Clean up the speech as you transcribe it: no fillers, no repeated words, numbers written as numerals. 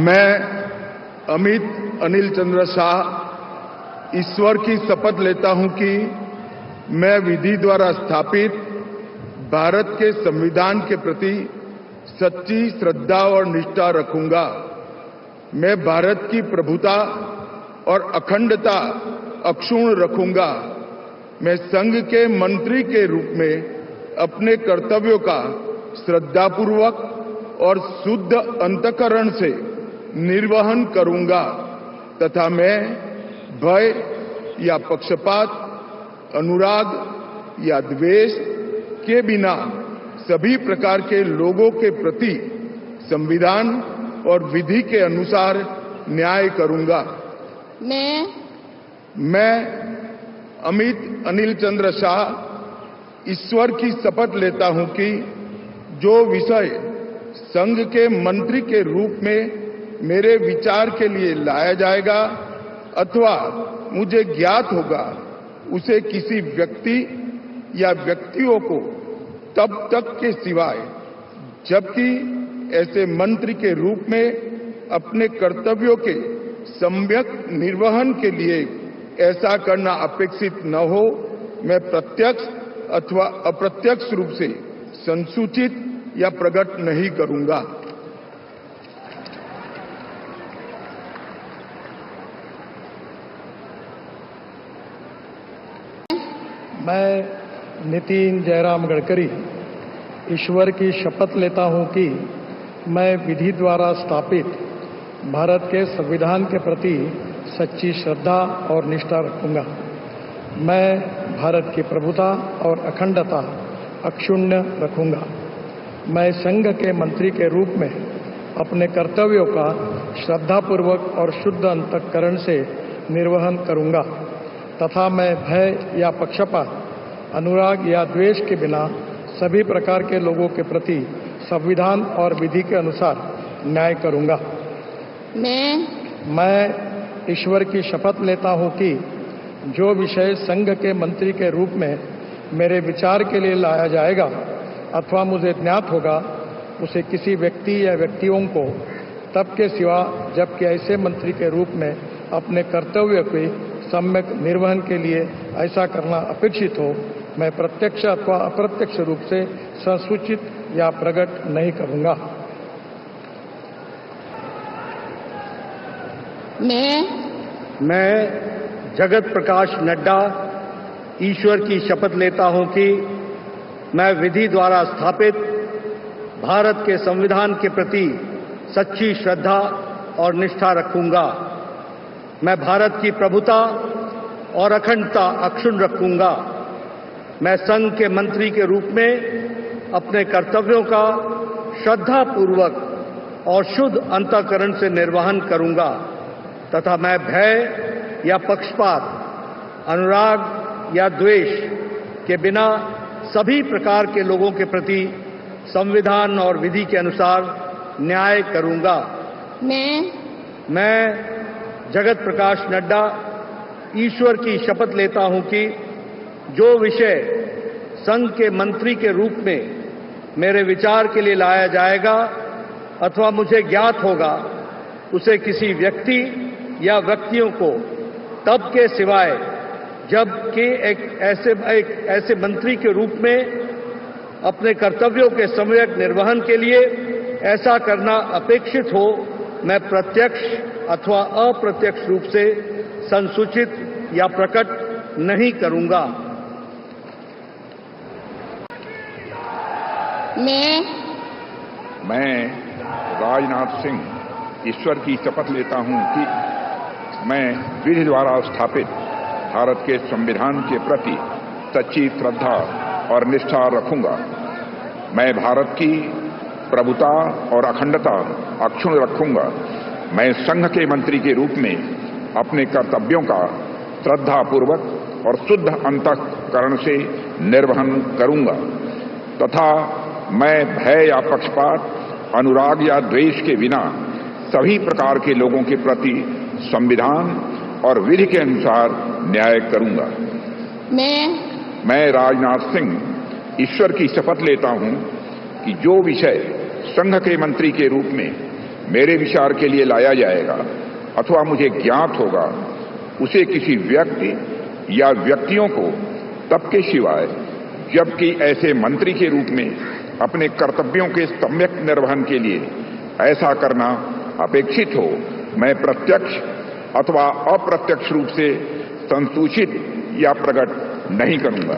मैं अमित अनिल चंद्र शाह ईश्वर की शपथ लेता हूं कि मैं विधि द्वारा स्थापित भारत के संविधान के प्रति सच्ची श्रद्धा और निष्ठा रखूंगा। मैं भारत की प्रभुता और अखंडता अक्षुण्ण रखूंगा। मैं संघ के मंत्री के रूप में अपने कर्तव्यों का श्रद्धापूर्वक और शुद्ध अंतःकरण से निर्वहन करूंगा तथा मैं भय या पक्षपात, अनुराग या द्वेष के बिना सभी प्रकार के लोगों के प्रति संविधान और विधि के अनुसार न्याय करूंगा। मैं अमित अनिल चंद्र शाह ईश्वर की शपथ लेता हूं कि जो विषय संघ के मंत्री के रूप में मेरे विचार के लिए लाया जाएगा अथवा मुझे ज्ञात होगा, उसे किसी व्यक्ति या व्यक्तियों को तब तक के सिवाय जबकि ऐसे मंत्री के रूप में अपने कर्तव्यों के सम्यक निर्वहन के लिए ऐसा करना अपेक्षित न हो, मैं प्रत्यक्ष अथवा अप्रत्यक्ष रूप से संसूचित या प्रकट नहीं करूंगा। मैं नितिन जयराम गडकरी ईश्वर की शपथ लेता हूं कि मैं विधि द्वारा स्थापित भारत के संविधान के प्रति सच्ची श्रद्धा और निष्ठा रखूंगा। मैं भारत की प्रभुता और अखंडता अक्षुण्ण रखूंगा। मैं संघ के मंत्री के रूप में अपने कर्तव्यों का श्रद्धापूर्वक और शुद्ध अंतःकरण से निर्वहन करूंगा तथा मैं भय या पक्षपात, अनुराग या द्वेष के बिना सभी प्रकार के लोगों के प्रति संविधान और विधि के अनुसार न्याय करूंगा। मैं ईश्वर की शपथ लेता हूं कि जो विषय संघ के मंत्री के रूप में मेरे विचार के लिए लाया जाएगा अथवा मुझे ज्ञात होगा, उसे किसी व्यक्ति या व्यक्तियों को तब के सिवा जबकि ऐसे मंत्री के रूप में अपने कर्तव्य के सम्यक निर्वहन के लिए ऐसा करना अपेक्षित हो, मैं प्रत्यक्ष अथवा अप्रत्यक्ष रूप से संसूचित या प्रकट नहीं करूंगा। मैं जगत प्रकाश नड्डा ईश्वर की शपथ लेता हूं कि मैं विधि द्वारा स्थापित भारत के संविधान के प्रति सच्ची श्रद्धा और निष्ठा रखूंगा। मैं भारत की प्रभुता और अखंडता अक्षुण्ण रखूंगा। मैं संघ के मंत्री के रूप में अपने कर्तव्यों का श्रद्धापूर्वक और शुद्ध अंतःकरण से निर्वहन करूंगा तथा मैं भय या पक्षपात, अनुराग या द्वेष के बिना सभी प्रकार के लोगों के प्रति संविधान और विधि के अनुसार न्याय करूंगा। मैं जगत प्रकाश नड्डा ईश्वर की शपथ लेता हूं कि जो विषय संघ के मंत्री के रूप में मेरे विचार के लिए लाया जाएगा अथवा मुझे ज्ञात होगा, उसे किसी व्यक्ति या व्यक्तियों को तब के सिवाय जबकि एक ऐसे मंत्री के रूप में अपने कर्तव्यों के सम्यक निर्वहन के लिए ऐसा करना अपेक्षित हो, मैं प्रत्यक्ष अथवा अप्रत्यक्ष रूप से संसूचित या प्रकट नहीं करूंगा। मैं राजनाथ सिंह ईश्वर की शपथ लेता हूं कि मैं विधि द्वारा स्थापित भारत के संविधान के प्रति सच्ची श्रद्धा और निष्ठा रखूंगा। मैं भारत की प्रभुता और अखंडता अक्षुण्ण रखूंगा। मैं संघ के मंत्री के रूप में अपने कर्तव्यों का श्रद्धापूर्वक और शुद्ध अंतःकरण से निर्वहन करूंगा तथा मैं भय या पक्षपात, अनुराग या द्वेष के बिना सभी प्रकार के लोगों के प्रति संविधान और विधि के अनुसार न्याय करूंगा। मैं राजनाथ सिंह ईश्वर की शपथ लेता हूं कि जो विषय संघ के मंत्री के रूप में मेरे विचार के लिए लाया जाएगा अथवा मुझे ज्ञात होगा, उसे किसी व्यक्ति या व्यक्तियों को तब के सिवाय जबकि ऐसे मंत्री के रूप में अपने कर्तव्यों के सम्यक निर्वहन के लिए ऐसा करना अपेक्षित हो, मैं प्रत्यक्ष अथवा अप्रत्यक्ष रूप से संसूचित या प्रकट नहीं करूंगा।